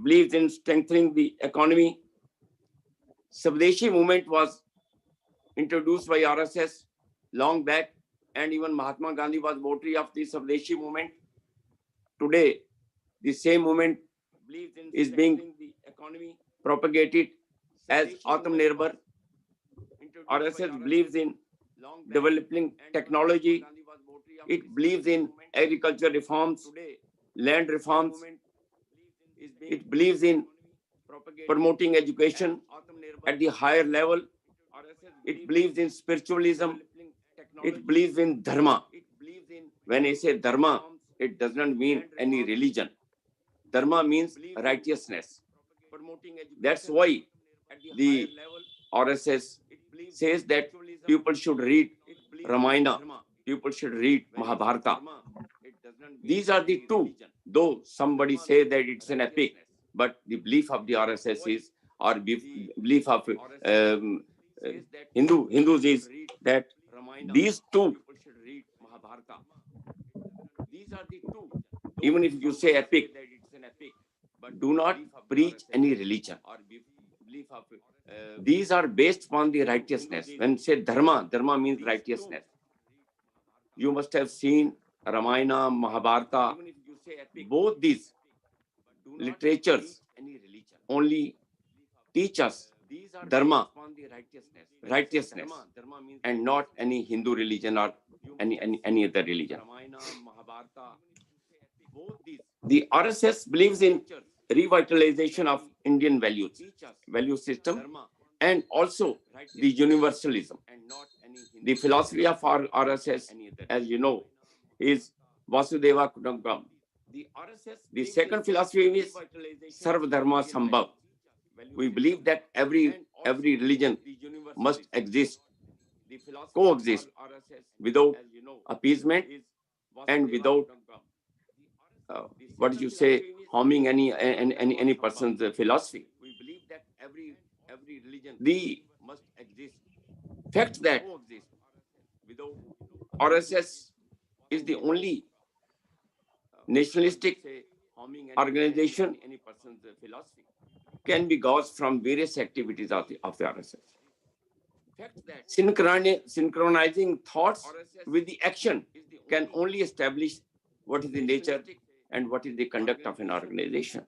believes in strengthening the economy. Swadeshi movement was introduced by RSS long back, and even Mahatma Gandhi was votary of the Swadeshi movement. Today, the same movement is being propagated as Atmanirbhar. RSS believes in developing technology. It believes in agriculture reforms, land reforms. It believes in promoting education at the higher level. It believes in spiritualism. It believes in dharma. When I say dharma, it does not mean any religion. Dharma means righteousness. That's why the RSS says that people should read Ramayana, people should read Mahabharata. These are the two, though somebody say that it's an epic, but the belief of the RSS is, or belief of Hindus is that these two, even if you say epic, do not preach any religion. These are based upon the righteousness. When say dharma, dharma means righteousness. You must have seen Ramayana, Mahabharata. Both these literatures only teach us dharma, righteousness, and not any Hindu religion or any other religion. The RSS believes in revitalization of Indian value system, and also the universalism. The philosophy of our RSS, as you know, is Vasudeva Kutumbakam. The second philosophy is Sarva Dharma Sambhav. We believe that every religion must exist, coexist, without appeasement and without what you say, harming any person's philosophy. The fact that RSS is the only nationalistic organization can be gauged from various activities of the RSS. Synchronizing thoughts with the action can only establish what is the nature and what is the conduct of an organization.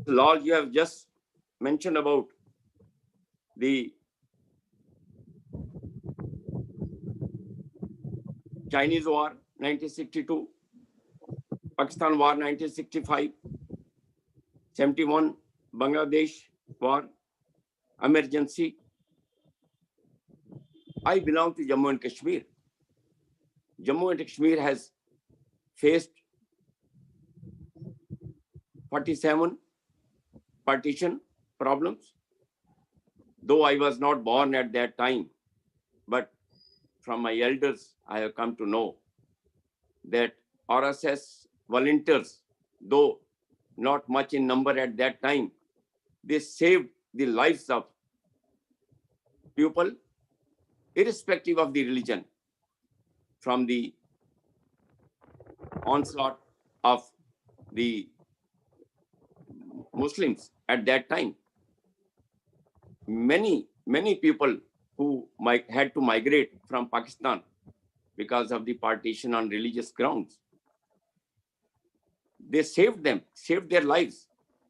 Lord, you have just mentioned about the Chinese War 1962, Pakistan War 1965, 71, Bangladesh War, emergency. I belong to Jammu and Kashmir. Jammu and Kashmir has faced 47 partition problems. Though I was not born at that time, but from my elders, I have come to know that RSS volunteers, though not much in number at that time, they saved the lives of people, irrespective of the religion, from the onslaught of the Muslims at that time. Many people who had to migrate from Pakistan because of the partition on religious grounds, they saved them, saved their lives.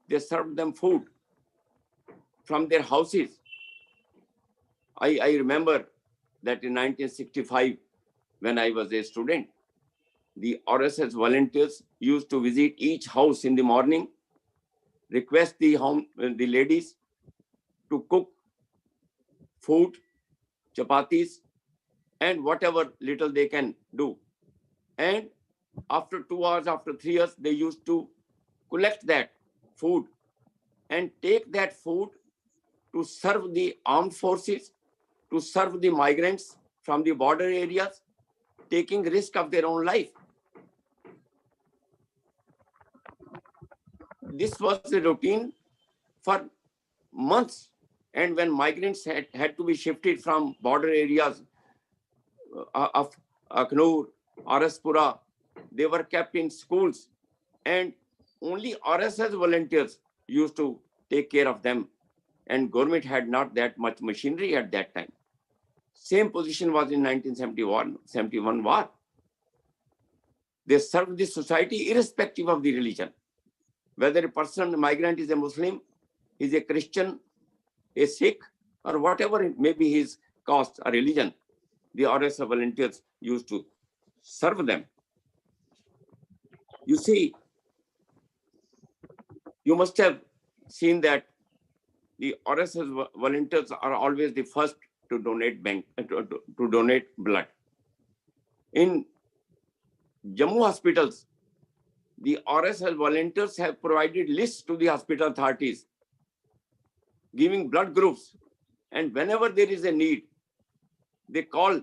They served them food from their houses. I remember that in 1965, when I was a student, the RSS volunteers used to visit each house in the morning, request the ladies to cook food, chapatis, and whatever little they can do. And after 2 hours, after 3 years, they used to collect that food and take that food to serve the armed forces, to serve the migrants from the border areas, taking risk of their own life. This was a routine for months. And when migrants had to be shifted from border areas of Akhnur, Araspura, They were kept in schools, and only RSS volunteers used to take care of them, and government had not that much machinery at that time. Same position was in 1971 war. They served the society irrespective of the religion. Whether a person, a migrant, is a Muslim, is a Christian, a Sikh, or whatever it may be his caste or religion, the RSS volunteers used to serve them. You see, you must have seen that the RSS volunteers are always the first to donate to donate blood. In Jammu hospitals, the RSS volunteers have provided lists to the hospital authorities, giving blood groups, and whenever there is a need, they call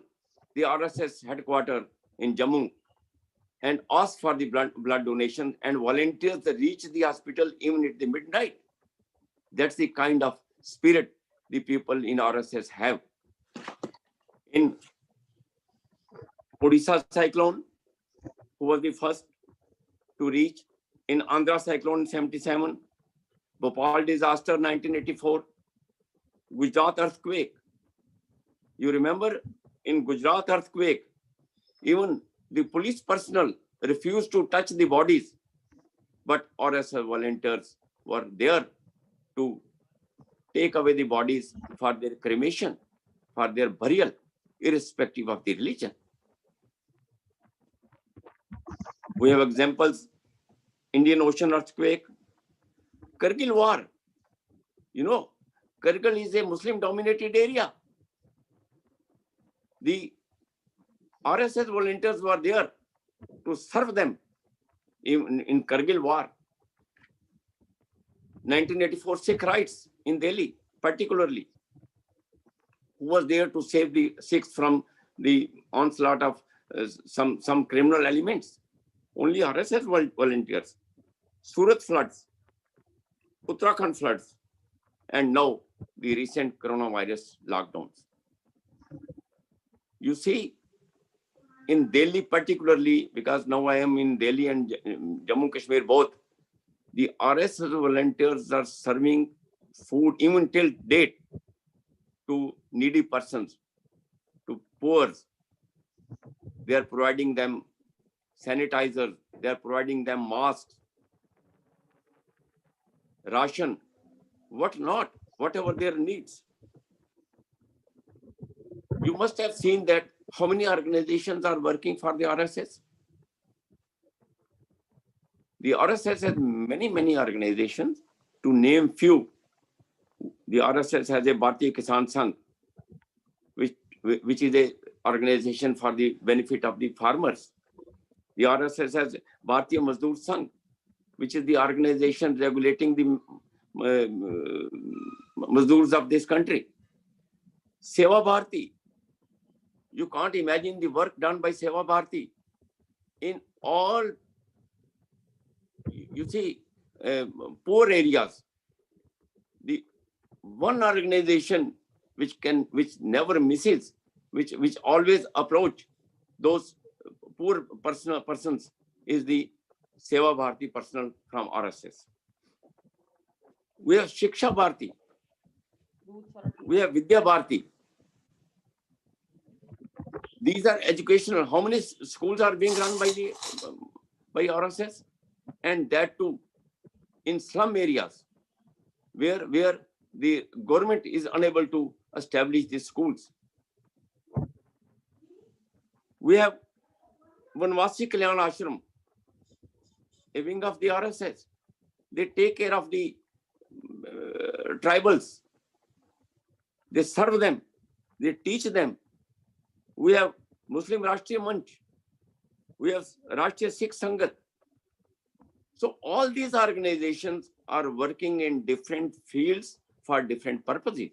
the RSS headquarters in Jammu and ask for the blood donation, and volunteers reach the hospital even at the midnight. That's the kind of spirit the people in RSS have. In Odisha cyclone, who was the first to reach, in Andhra cyclone in 77, Bhopal disaster 1984, Gujarat earthquake. You remember in Gujarat earthquake, even the police personnel refused to touch the bodies, but RSS volunteers were there to take away the bodies for their cremation, for their burial, irrespective of the religion. We have examples: Indian Ocean earthquake, Kargil war. You know, Kargil is a Muslim-dominated area. The RSS volunteers were there to serve them in Kargil war. 1984 Sikh riots in Delhi, particularly, who was there to save the Sikhs from the onslaught of some criminal elements? Only RSS volunteers. Surat floods, Uttarakhand floods, and now the recent coronavirus lockdowns. You see, in Delhi particularly, because now I am in Delhi and Jammu Kashmir both, the RSS volunteers are serving food even till date to needy persons, to poor. They are providing them sanitizers, they are providing them masks, ration, what not, whatever their needs. You must have seen that how many organizations are working for the RSS. The RSS has many organizations. To name few, the RSS has a Bharatiya Kisan Sangh, which is a organization for the benefit of the farmers. The RSS has Bharatiya Mazdoor Sangh, which is the organization regulating the Mazdoors of this country. Seva Bharati, you can't imagine the work done by Seva Bharati in all, you see, poor areas. The one organization which never misses, which always approach those poor persons is the Seva Bharati personnel from RSS. We have Shiksha Bharati. We have Vidya Bharati. These are educational. How many schools are being run by RSS? And that too in slum areas where the government is unable to establish these schools. We have Vanvasi Kalyan Ashram, a wing of the RSS. They take care of the tribals. They serve them. They teach them. We have Muslim Rashtriya Manch. We have Rashtriya Sikh Sangat. So all these organizations are working in different fields for different purposes.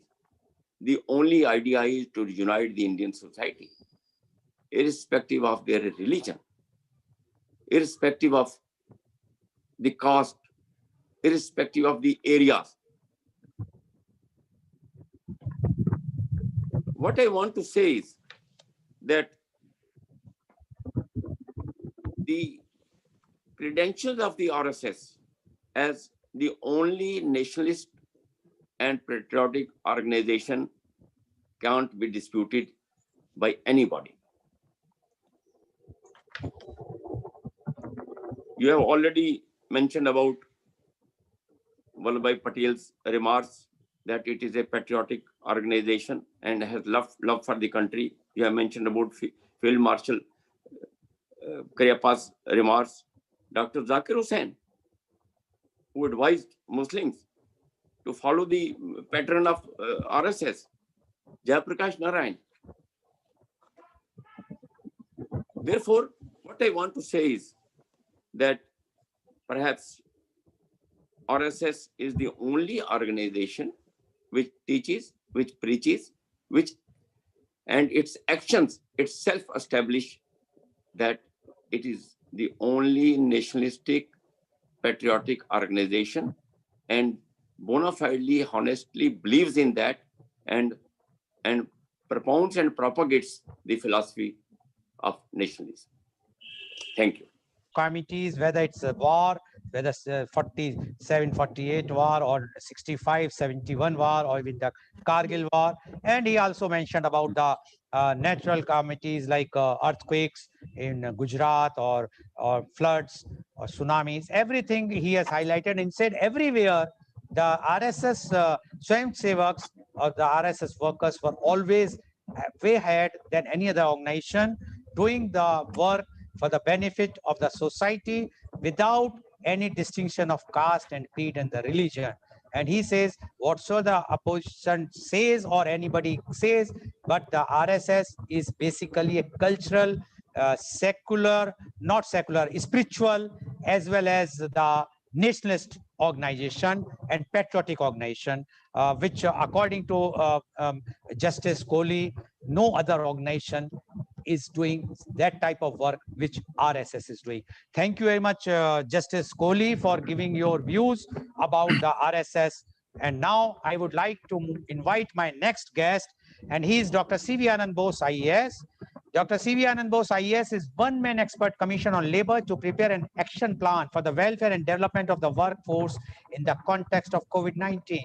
The only idea is to unite the Indian society, irrespective of their religion, irrespective of the caste, irrespective of the areas. What I want to say is that The credentials of the RSS as the only nationalist and patriotic organization can't be disputed by anybody. You have already mentioned about Vallabhbhai Patel's remarks that it is a patriotic organization and has love for the country. You have mentioned about Field Marshal Cariappa's remarks. Dr. Zakir Hussain, who advised Muslims to follow the pattern of RSS, Jayaprakash Narayan. Therefore, what I want to say is that perhaps RSS is the only organization which teaches, which preaches, and its actions itself establish that it is the only nationalistic, patriotic organization, and bona fidely, honestly believes in that, and propounds and propagates the philosophy of nationalism. Thank you. Committees, whether it's a war, whether it's 47-48 war or 65-71 war or with the Kargil war. And he also mentioned about the natural calamities like earthquakes in Gujarat or floods or tsunamis. Everything he has highlighted and said everywhere the RSS Swayamsevaks or the RSS workers were always way ahead than any other organization, doing the work for the benefit of the society without any distinction of caste and creed and the religion. And he says, whatsoever the opposition says or anybody says, but the RSS is basically a cultural, secular, not secular, spiritual, as well as the nationalist organization and patriotic organization, which according to Justice Goel, no other organization is doing that type of work which RSS is doing. Thank you very much, Justice Goel, for giving your views about the RSS. And now I would like to invite my next guest, and he is Dr. C.V. Anand Bose, IAS. Dr. C.V. Anand Bose, IAS is one-man expert commission on labor to prepare an action plan for the welfare and development of the workforce in the context of COVID-19.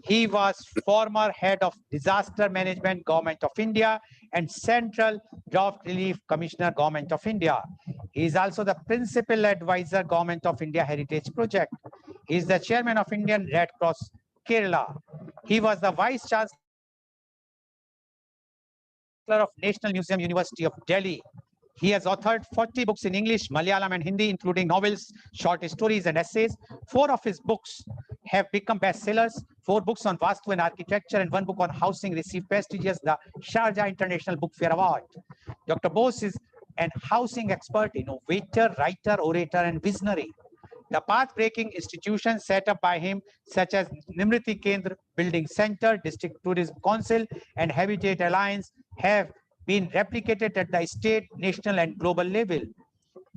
He was former head of disaster management, Government of India, and Central Drought Relief Commissioner, Government of India. He is also the principal advisor, Government of India Heritage Project. He is the chairman of Indian Red Cross, Kerala. He was the vice chancellor of National Museum, University of Delhi. He has authored 40 books in English, Malayalam, and Hindi, including novels, short stories, and essays. 4 of his books have become bestsellers. 4 books on Vastu and architecture, and 1 book on housing received prestigious the Sharjah International Book Fair Award. Dr. Bose is an housing expert, innovator, writer, orator, and visionary. The path-breaking institutions set up by him, such as Nimriti Kendra Building Center, District Tourism Council, and Habitat Alliance, have been replicated at the state, national, and global level.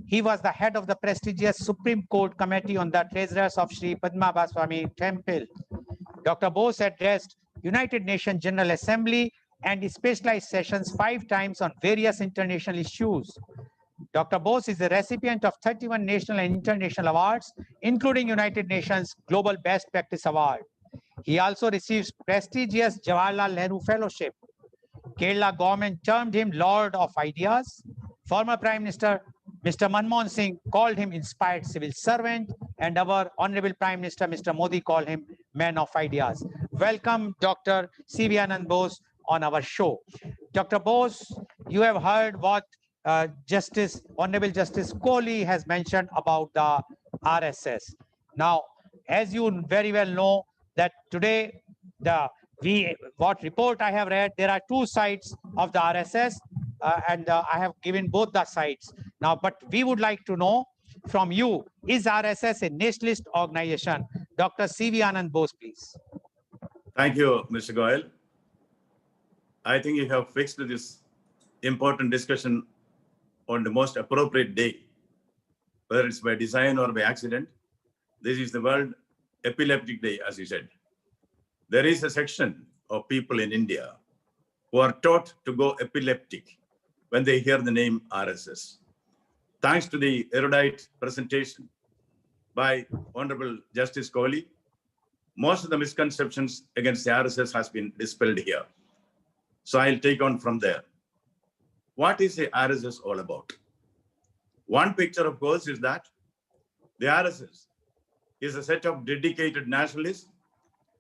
He was the head of the prestigious Supreme Court Committee on the Treasurers of Sri Padmabha Swami Temple. Dr. Bose addressed United Nations General Assembly and specialized sessions 5 times on various international issues. Dr. Bose is a recipient of 31 national and international awards, including United Nations Global Best Practice Award. He also receives prestigious Jawaharlal Nehru Fellowship. Kerala government termed him Lord of Ideas. Former Prime Minister Mr. Manmohan Singh called him inspired civil servant, and our Honorable Prime Minister Mr. Modi called him Man of Ideas. Welcome, Dr. C.V. Anand Bose, on our show. Dr. Bose, you have heard what Honorable Justice Goel has mentioned about the RSS. Now, as you very well know, that today what report I have read, there are 2 sides of the RSS, and I have given both the sides. Now, but we would like to know from you, is RSS a nationalist organization? Dr. C.V. Anand Bose, please. Thank you, Mr. Goel. I think you have fixed this important discussion on the most appropriate day, whether it's by design or by accident. This is the World Epileptic Day, as you said. There is a section of people in India who are taught to go epileptic when they hear the name RSS. thanks to the erudite presentation by Honorable Justice Goel, most of the misconceptions against the RSS has been dispelled here. So I'll take on from there. What is the RSS all about? One picture, of course, is that the RSS is a set of dedicated nationalists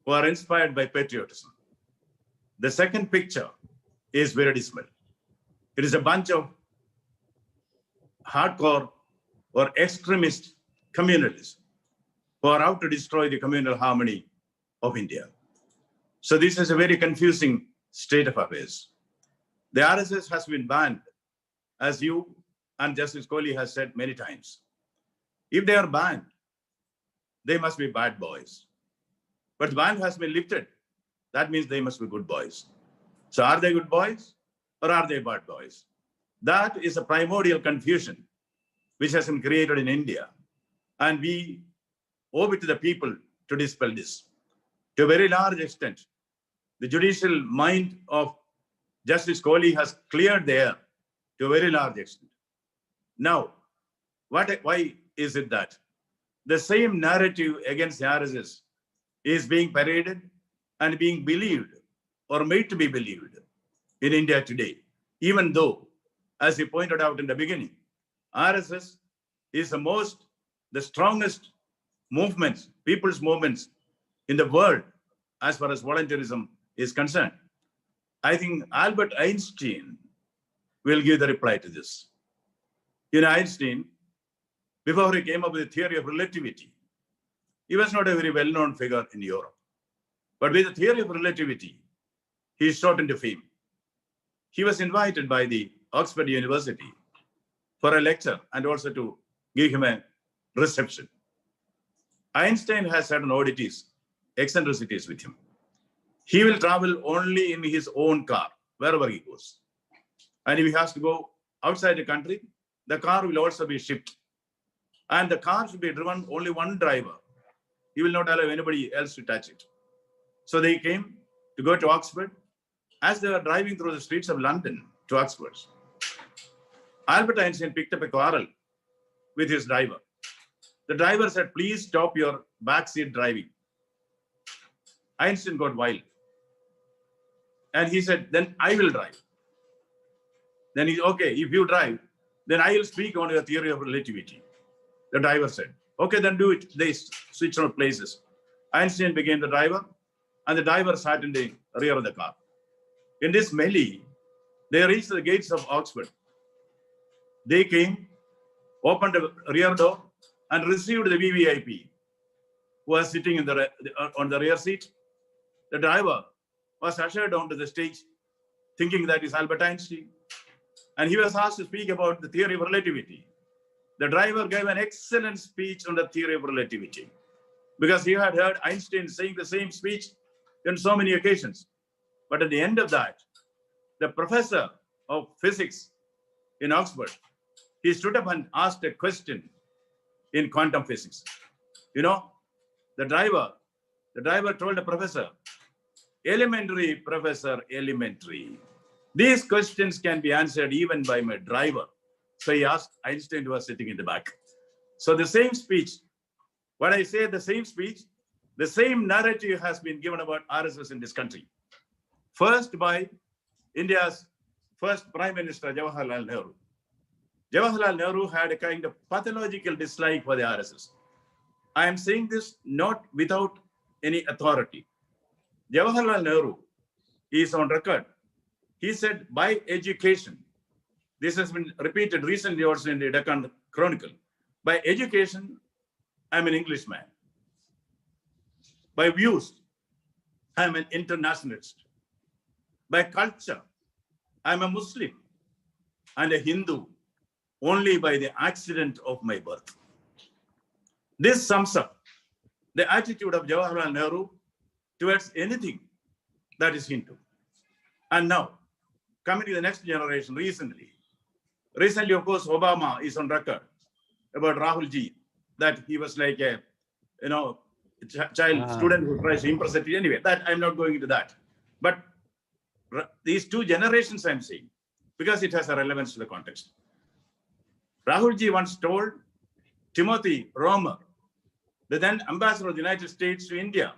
who are inspired by patriotism. The second picture is very dismal. It is a bunch of hardcore or extremist communalists who are out to destroy the communal harmony of India. So this is a very confusing state of affairs. The RSS has been banned, as you and Justice Goel has said many times. If they are banned, they must be bad boys. But the ban has been lifted. That means they must be good boys. So are they good boys or are they bad boys? That is a primordial confusion which has been created in India. And we owe it to the people to dispel this. To a very large extent, the judicial mind of Justice Goel has cleared the air to a very large extent. Now, why is it that the same narrative against the RSS is being paraded and being believed or made to be believed in India today, even though, as he pointed out in the beginning, RSS is the strongest movements, people's movements in the world as far as volunteerism is concerned. I think Albert Einstein will give the reply to this. Einstein, before he came up with the theory of relativity, he was not a very well-known figure in Europe. But with the theory of relativity, he shot into fame. He was invited by the Oxford University for a lecture and also to give him a reception. Einstein has certain oddities, eccentricities with him. He will travel only in his own car, wherever he goes. And if he has to go outside the country, the car will also be shipped. And the car should be driven only one driver. He will not allow anybody else to touch it. So they came to go to Oxford. As they were driving through the streets of London to Oxford, Albert Einstein picked up a quarrel with his driver. The driver said, "Please stop your backseat driving." Einstein got wild. And he said, "Then I will drive." Then he said, "Okay, if you drive, then I will speak on your theory of relativity." The driver said, "Okay, then do it." They switched on places. Einstein became the driver, and the driver sat in the rear of the car. In this melee, they reached the gates of Oxford. They came, opened the rear door, and received the VVIP, who was sitting on the rear seat. The driver was ushered onto the stage, thinking that is Albert Einstein. And he was asked to speak about the theory of relativity. The driver gave an excellent speech on the theory of relativity, because he had heard Einstein saying the same speech on so many occasions. But at the end of that, the professor of physics in Oxford, he stood up and asked a question in quantum physics. The driver told the professor, "Elementary, professor, elementary. These questions can be answered even by my driver." So he asked Einstein, who was sitting in the back. So the same speech, when I say the same speech, the same narrative has been given about RSS in this country. First by India's first Prime Minister, Jawaharlal Nehru. Jawaharlal Nehru had a kind of pathological dislike for the RSS. I am saying this not without any authority. Jawaharlal Nehru is on record. He said, by education, this has been repeated recently also in the Deccan Chronicle, by education, I'm an Englishman. By views, I'm an internationalist. By culture, I'm a Muslim and a Hindu only by the accident of my birth. This sums up the attitude of Jawaharlal Nehru towards anything that is Hindu. And now, coming to the next generation, recently, of course, Obama is on record about Rahul Ji, that he was like a, student who tries to impress it. Anyway, that I'm not going into that. But these two generations I'm saying, because it has a relevance to the context. Rahulji once told Timothy Romer, the then ambassador of the United States to India,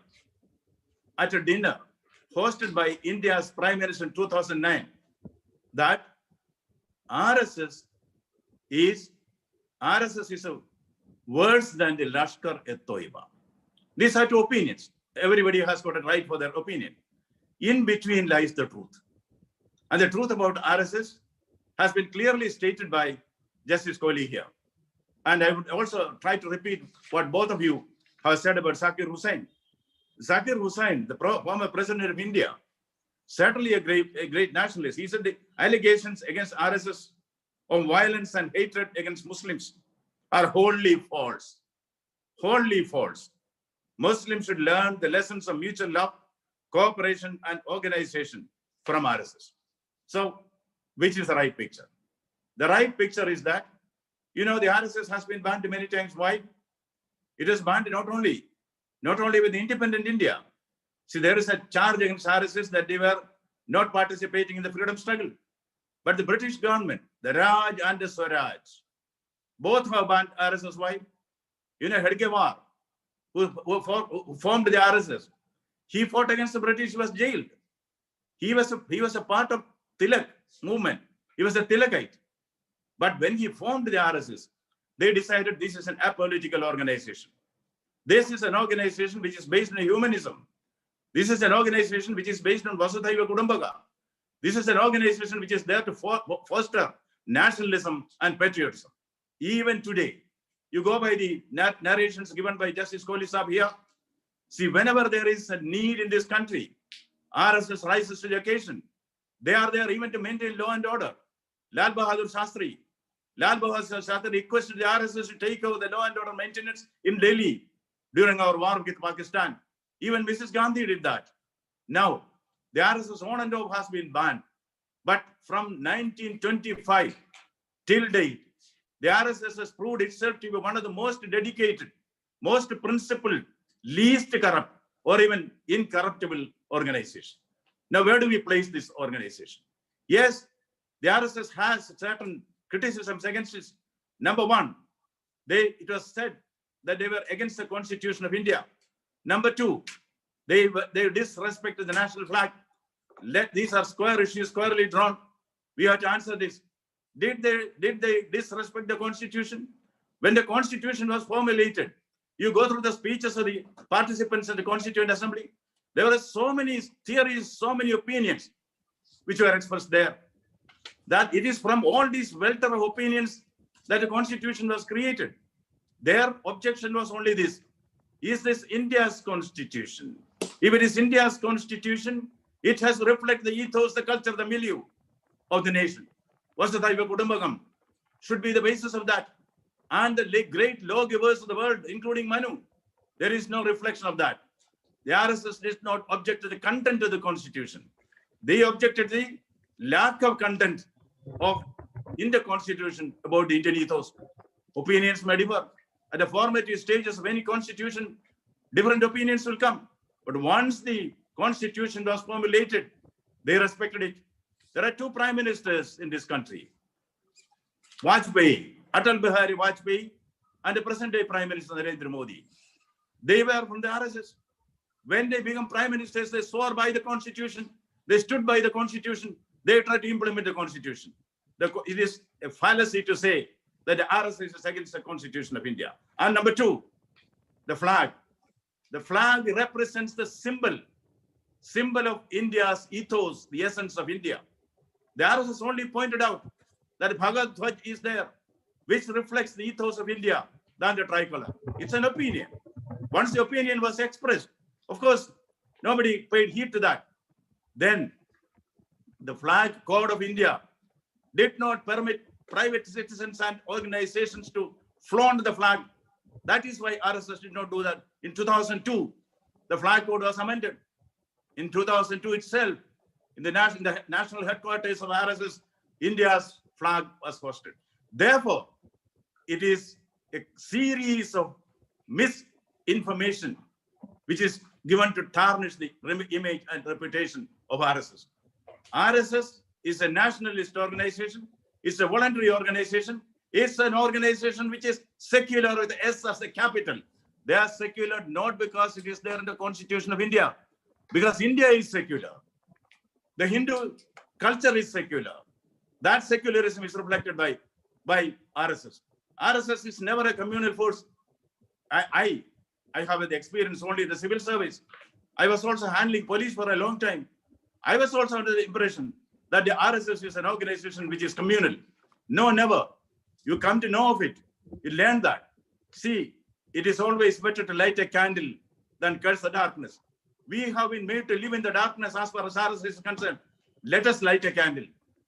at a dinner hosted by India's Prime Minister in 2009, that RSS is worse than the Lashkar-e-Toiba. These are two opinions. Everybody has got a right for their opinion. In between lies the truth. And the truth about RSS has been clearly stated by Justice Goel here. And I would also try to repeat what both of you have said about Zakir Hussain. Zakir Hussain, the former president of India, certainly a great nationalist. He said the allegations against RSS of violence and hatred against Muslims are wholly false. Wholly false. Muslims should learn the lessons of mutual love, cooperation, and organization from RSS. So, which is the right picture? The right picture is that, the RSS has been banned many times. Why? It is banned not only with independent India. See, there is a charge against RSS that they were not participating in the freedom struggle. But the British government, the Raj and the Swaraj, both have banned RSS. Why? Hedgewar, who formed the RSS, he fought against the British. He was jailed. He was a part of Tilak movement. He was a Tilakite. But when he formed the RSS, they decided this is an apolitical organization. This is an organization which is based on humanism. This is an organization which is based on Vasudhaiva Kudumbaka. This is an organization which is there to foster nationalism and patriotism. Even today, you go by the narrations given by Justice Kohli Saab here. See, whenever there is a need in this country, RSS rises to the occasion. They are there even to maintain law and order. Lal Bahadur Shastri requested the RSS to take over the law and order maintenance in Delhi during our war with Pakistan. Even Mrs. Gandhi did that. Now, the RSS on and off has been banned. But from 1925 till date, the RSS has proved itself to be one of the most dedicated, most principled, least corrupt, or even incorruptible organizations. Now, where do we place this organization? Yes, the RSS has certain criticisms against it. Number one, it was said that they were against the Constitution of India. Number two, they disrespected the national flag. These are square issues, squarely drawn. We have to answer this. Did they disrespect the Constitution? When the Constitution was formulated, you go through the speeches of the participants in the Constituent Assembly. There were so many theories, so many opinions which were expressed there. That it is from all these welter of opinions that the Constitution was created. Their objection was only this: is this India's Constitution? If it is India's Constitution, it has to reflect the ethos, the culture, the milieu of the nation. Vasudhaiva Kudumbakam should be the basis of that. And the great lawgivers of the world, including Manu, there is no reflection of that. The RSS did not object to the content of the Constitution. They objected to the lack of content in the Constitution about the Indian ethos. Opinions may differ. At the formative stages of any Constitution, different opinions will come. But once the Constitution was formulated, they respected it. There are two prime ministers in this country: Vajpayee, Atal Bihari Vajpayee, and the present-day Prime Minister Narendra Modi. They were from the RSS. When they become prime ministers, they swore by the Constitution. They stood by the Constitution. They tried to implement the Constitution. It is a fallacy to say that the RSS is against the Constitution of India. And number two, the flag. The flag represents the symbol of India's ethos, the essence of India. The RSS only pointed out that Bhagat Dhwaj is there, which reflects the ethos of India than the tricolor. It's an opinion. Once the opinion was expressed, of course, nobody paid heed to that. Then the flag code of India did not permit private citizens and organizations to flaunt the flag. That is why RSS did not do that. In 2002, the flag code was amended. In 2002 itself, in the national headquarters of RSS, India's flag was hosted. Therefore, it is a series of misinformation which is given to tarnish the image and reputation of RSS. RSS is a nationalist organization. It's a voluntary organization. is an organization which is secular with S as the capital. They are secular not because it is there in the Constitution of India, because India is secular. The Hindu culture is secular. That secularism is reflected by RSS. RSS is never a communal force. I have the experience only in the civil service. I was also handling police for a long time. I was also under the impression that the RSS is an organization which is communal. No, never. You come to know of it. You learn that. See, it is always better to light a candle than curse the darkness. We have been made to live in the darkness as far as RSS is concerned. Let us light a candle.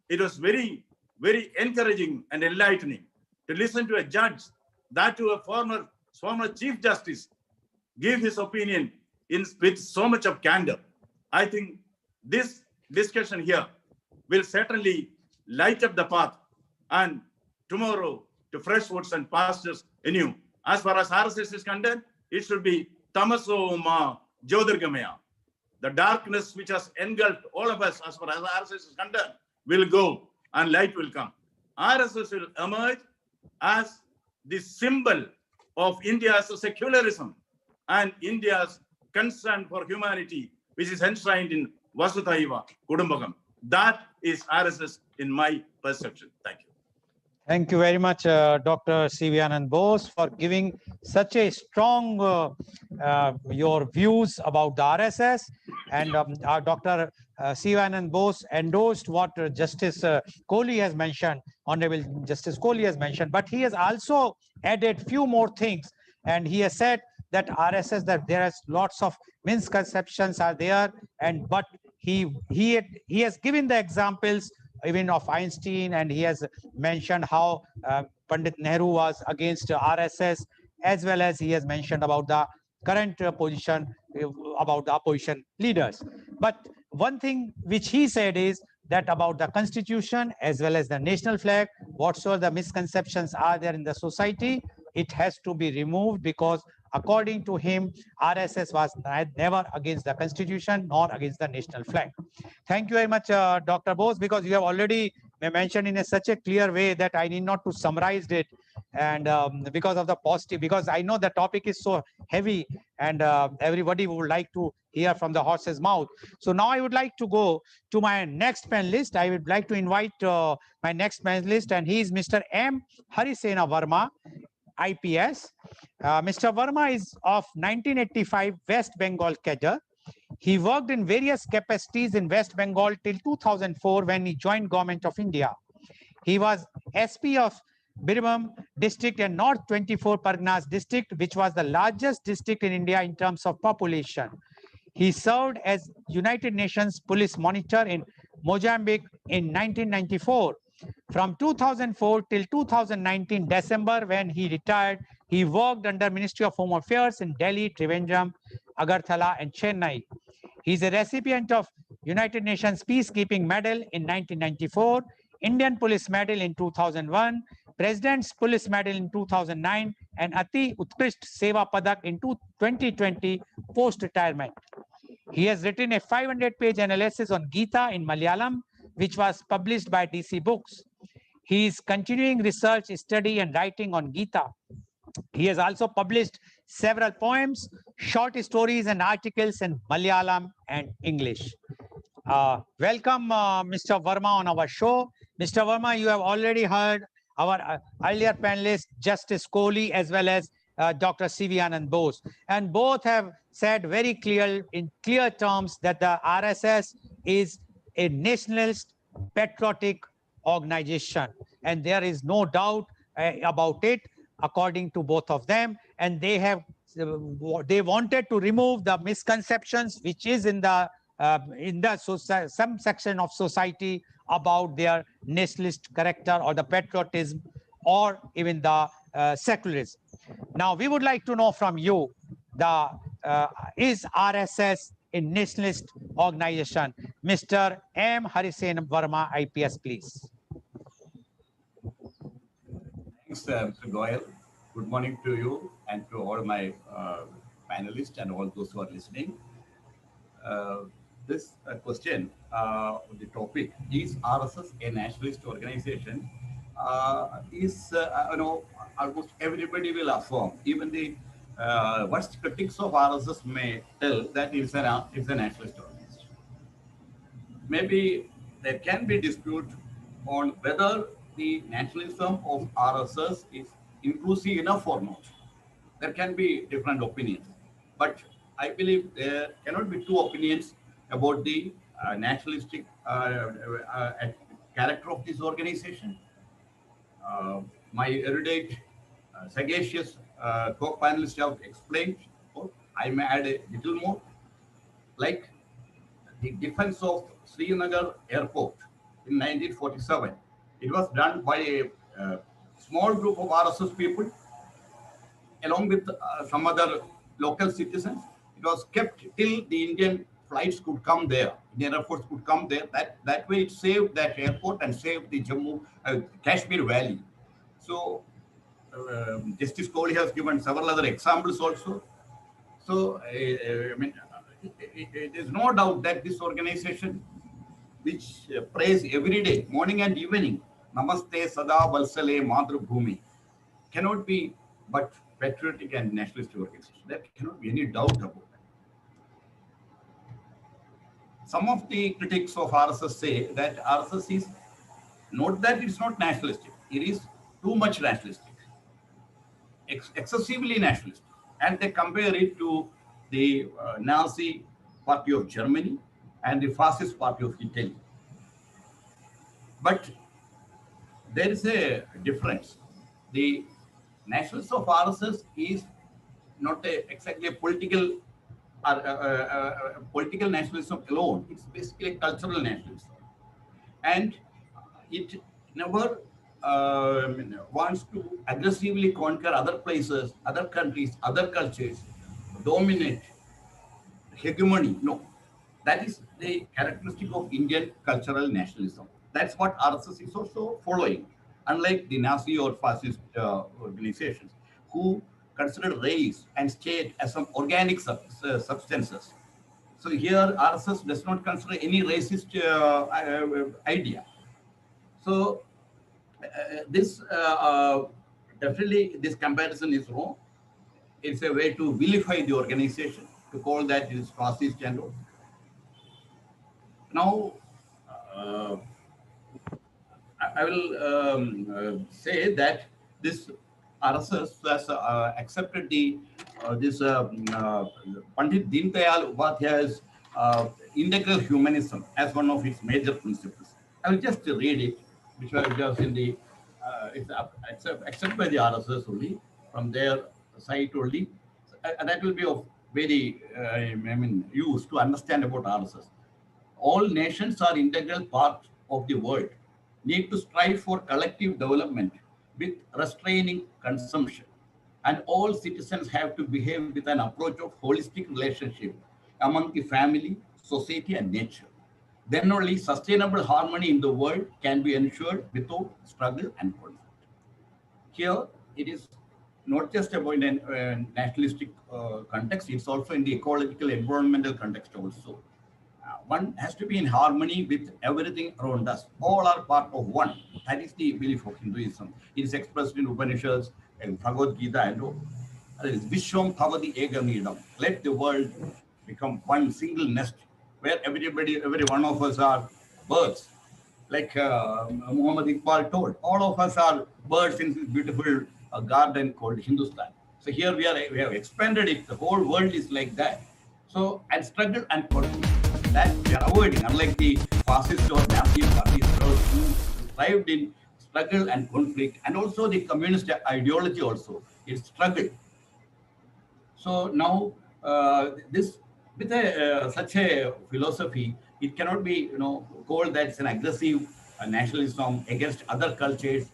It was very, very encouraging and enlightening to listen to a judge, that to a former Chief Justice, give his opinion with so much of candor. I think this discussion here will certainly light up the path, and tomorrow to fresh woods and pastures anew. As far as RSS is concerned, it should be Tamaso Ma Jyotirgamaya. The darkness which has engulfed all of us as far as RSS is concerned will go and light will come. RSS will emerge as the symbol of India's secularism and India's concern for humanity, which is enshrined in Vasudhaiva Kudumbakam. That is RSS in my perception. Thank you. Thank you very much, Dr. C.V. Anand Bose, for giving such a strong your views about the RSS. And Dr. C.V. Anand Bose endorsed what Justice Kohli has mentioned, Honorable Justice Kohli has mentioned, but he has also added few more things. And he has said that RSS, that there is lots of misconceptions are there, and but he has given the examples even of Einstein, and he has mentioned how Pandit Nehru was against RSS, as well as he has mentioned about the current position about the opposition leaders. But one thing which he said is that about the constitution as well as the national flag, whatsoever the misconceptions are there in the society, it has to be removed, because according to him, RSS was never against the constitution nor against the national flag. Thank you very much, Dr. Bose, because you have already mentioned in such a clear way that I need not to summarize it. And because of the positive, because I know the topic is so heavy, and everybody would like to hear from the horse's mouth. So now I would like to go to my next panelist. I would like to invite my next panelist, and he is Mr. M. Harisena Verma, IPS. Mr. Verma is of 1985 West Bengal cadre. He worked in various capacities in West Bengal till 2004 when he joined Government of India. He was SP of Birbhum district and North 24 Parganas district, which was the largest district in India in terms of population. He served as United Nations Police Monitor in Mozambique in 1994. From 2004 till 2019 December, when he retired, he worked under Ministry of Home Affairs in Delhi, Trivandrum, Agartala, and Chennai. He is a recipient of United Nations Peacekeeping Medal in 1994, Indian Police Medal in 2001, President's Police Medal in 2009, and Ati Utkrisht Seva Padak in 2020 post-retirement. He has written a 500-page analysis on Gita in Malayalam, which was published by DC Books. He is continuing research, study, and writing on Gita. He has also published several poems, short stories, and articles in Malayalam and English. Welcome, Mr. Verma, on our show. Mr. Verma, you have already heard our earlier panelist, Justice Kohli, as well as Dr. C.V. Anand Bose. And both have said very clear, in clear terms, that the RSS is a nationalist, patriotic organization. And there is no doubt about it, according to both of them. And they wanted to remove the misconceptions which is in the some section of society about their nationalist character or the patriotism or even the secularism. Now, we would like to know from you, is RSS a nationalist organization? Mr. M. Harisen Verma, IPS, please. Thanks, Mr. Goel. Good morning to you and to all my panelists and all those who are listening. This question, the topic, is RSS a nationalist organization? is, almost everybody will affirm, even the worst critics of RSS may tell that it's a nationalist organization. Maybe there can be dispute on whether the nationalism of RSS is inclusive enough or not. There can be different opinions, but I believe there cannot be two opinions about the nationalistic character of this organization. My erudite, sagacious co-panelists have explained, or I may add a little more, like the defense of Srinagar airport in 1947. It was done by a small group of RSS people along with some other local citizens. It was kept till the Indian flights could come there, Indian Air Force could come there. That way it saved that airport and saved the Jammu, Kashmir Valley. So Justice Kohli has given several other examples also. So it is no doubt that this organization, which prays every day, morning and evening, Namaste Sada Valsale Madhur Bhumi, cannot be but patriotic and nationalist organization. There cannot be any doubt about that. Some of the critics of RSS say that RSS is not that it's not nationalistic, it is too much nationalistic, excessively nationalistic, and they compare it to the Nazi party of Germany and the fascist party of Italy. But there is a difference. The nationalism of RSS is not exactly a political political nationalism alone. It's basically a cultural nationalism, and it never wants to aggressively conquer other places, other countries, other cultures, dominate, hegemony. No, that is the characteristic of Indian cultural nationalism. That's what RSS is also following, unlike the Nazi or fascist organizations who consider race and state as some organic substances. So here RSS does not consider any racist idea. So this definitely this comparison is wrong. It's a way to vilify the organization, to call that it is fascist and all. Now, I will say that this RSS has accepted the Pandit Deendayal Upadhyay's integral humanism as one of its major principles. I will just read it, which was just in the it's accepted by the RSS only, from their site only. That will be of very use to understand about RSS. All nations are integral part of the world, need to strive for collective development with restraining consumption. And all citizens have to behave with an approach of holistic relationship among the family, society, and nature. Then only sustainable harmony in the world can be ensured without struggle and conflict. Here, it is not just about a nationalistic context, it's also in the ecological, environmental context also. One has to be in harmony with everything around us. All are part of one. That is the belief of Hinduism. It is expressed in Upanishads and Bhagavad Gita and all. Vishwam Bhavati Egamidam. Let the world become one single nest where every one of us are birds. Like Muhammad Iqbal told, all of us are birds in this beautiful garden called Hindustan. So here we have expanded it. The whole world is like that. So, and struggle and conflict, that we are avoiding, unlike the fascist or Nazi parties who thrived in struggle and conflict, and also the communist ideology also, it's struggle. So now this with such a philosophy, it cannot be called that it's an aggressive nationalism against other cultures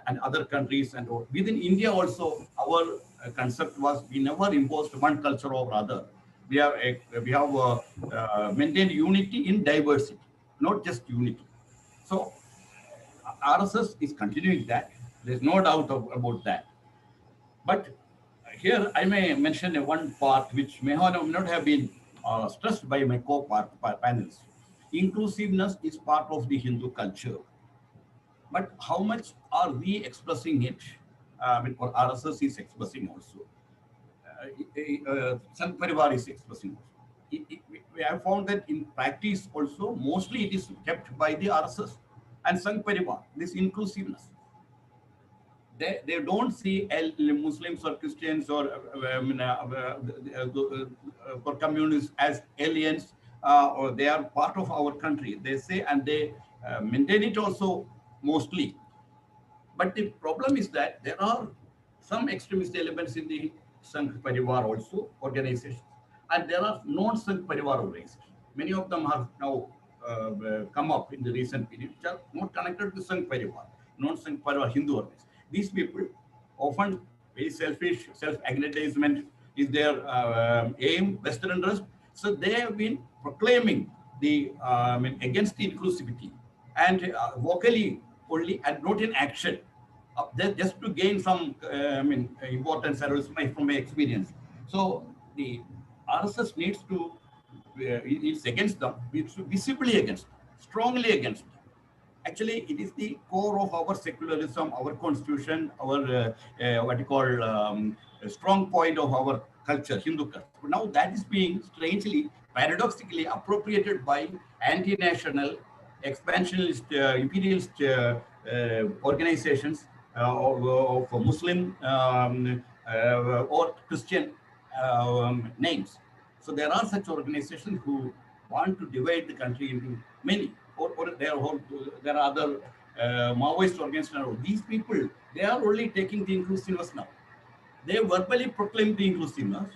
and other countries and all. Within India also, our concept was we never imposed one culture over other. We have maintained unity in diversity, not just unity. So RSS is continuing that. There's no doubt about that. But here I may mention one part which may not have been stressed by my co-panelists. Inclusiveness is part of the Hindu culture. But how much are we expressing it? Or RSS is expressing also. Sangh Parivar is expressing also. We have found that in practice also, mostly it is kept by the RSS and Sangh Parivar, this inclusiveness. They don't see Muslims or Christians or communists as aliens, or they are part of our country. They say, and they maintain it also mostly. But the problem is that there are some extremist elements in the Sangh Parivar also organizations, and there are non-Sangh Parivar organizations. Many of them have now come up in the recent period, which are not connected to Sangh Parivar, non-Sangh Parivar Hindu organizations. These people often very selfish, self-aggrandizement is their aim, vested interest. So they have been proclaiming the against the inclusivity and vocally only and not in action. Just to gain some importance from my experience. So the RSS needs to, it's against them, it's visibly against, strongly against. Actually, it is the core of our secularism, our constitution, our what you call a strong point of our culture, Hindu culture. But now that is being strangely, paradoxically appropriated by anti-national, expansionist, imperialist organizations of Muslim or Christian names. So there are such organizations who want to divide the country into many, or there are other Maoist organizations. These people, they are only taking the inclusiveness now. They verbally proclaim the inclusiveness.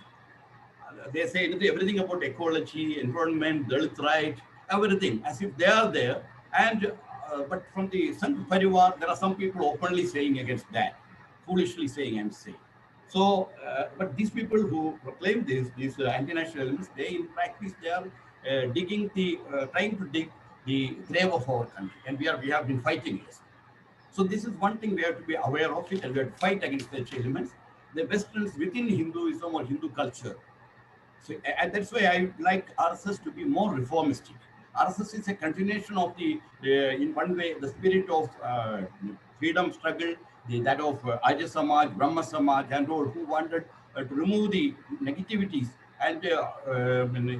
They say everything about ecology, environment, Dalit right, everything, as if they are there. And but from the Sangh Parivar, there are some people openly saying against that, foolishly saying and saying. So, but these people who proclaim this, these anti-national elements, they in practice they are digging the, trying to dig the grave of our country, and we have been fighting this. So this is one thing we have to be aware of it, and we have to fight against such elements. The Westerns within Hinduism or Hindu culture. So, and that's why I like RSS to be more reformistic. RSS is a continuation of the, in one way, the spirit of freedom struggle, that of Arya Samaj, Brahma Samaj, and all who wanted to remove the negativities and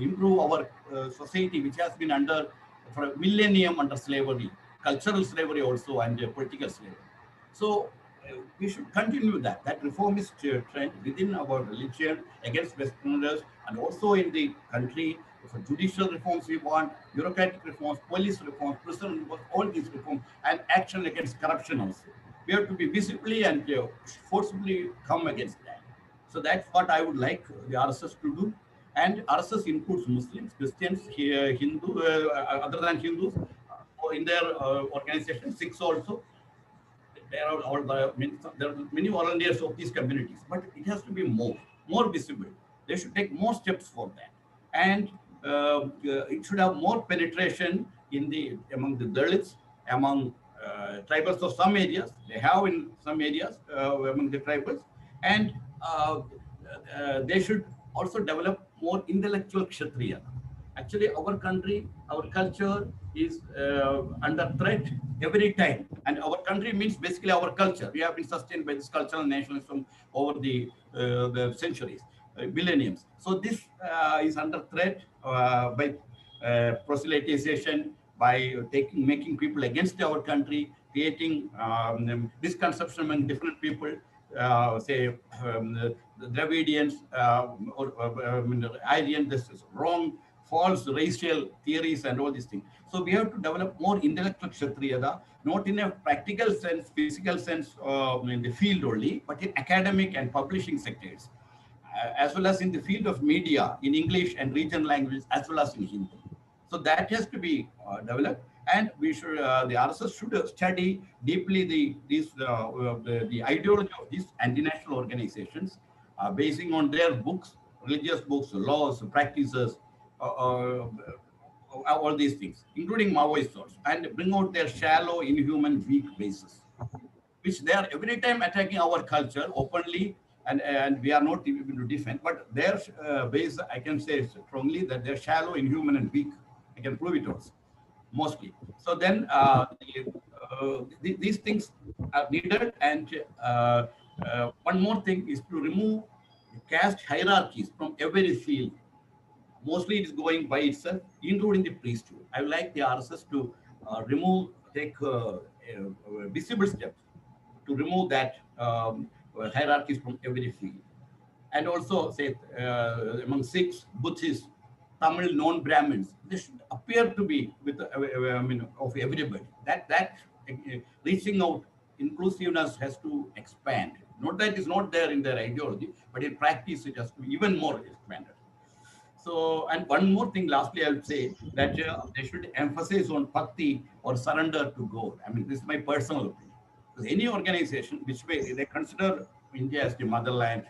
improve our society, which has been under for a millennium under slavery, cultural slavery also, and political slavery. So we should continue that reformist trend within our religion against Westerners, and also in the country. For judicial reforms we want, bureaucratic reforms, police reforms, prison reforms, all these reforms, and action against corruption also. We have to be visibly and forcibly come against that. So that's what I would like the RSS to do. And RSS includes Muslims, Christians, Hindu, other than Hindus, in their organization, Sikhs also. There are many volunteers of these communities, but it has to be more visible. They should take more steps for that, and it should have more penetration among the Dalits, among tribals of some areas. They have in some areas among the tribals, and they should also develop more intellectual Kshatriya. Actually, our country, our culture is under threat every time. And our country means basically our culture. We have been sustained by this cultural nationalism over the centuries, millenniums. So this is under threat by proselytization, by making people against our country, creating misconception among different people, say the Dravidians or Aryan, this is wrong, false racial theories and all these things. So we have to develop more intellectual Kshatriyada, not in a practical sense, physical sense in the field only, but in academic and publishing sectors, as well as in the field of media in English and regional languages, as well as in Hindi. So that has to be developed, and we should, the RSS should study deeply the ideology of these anti-national organizations, basing on their books, religious books, laws, practices, all these things, including Maoist thoughts, and bring out their shallow, inhuman, weak bases, which they are every time attacking our culture openly, and we are not able to defend. But their base, I can say strongly that they're shallow, inhuman, and weak. I can prove it also, mostly. So then these things are needed. And one more thing is to remove caste hierarchies from every field. Mostly it is going by itself, including the priesthood. I would like the RSS to take visible steps to remove that hierarchies from every field. And also, say, among Sikhs, Buddhists, Tamil non-Brahmins, they should appear to be with, of everybody. That reaching out, inclusiveness has to expand. Not that it's not there in their ideology, but in practice it has to be even more expanded. So, and one more thing, lastly, I would say that they should emphasize on bhakti or surrender to God. I mean, this is my personal opinion. Because any organization which way they consider India as the motherland,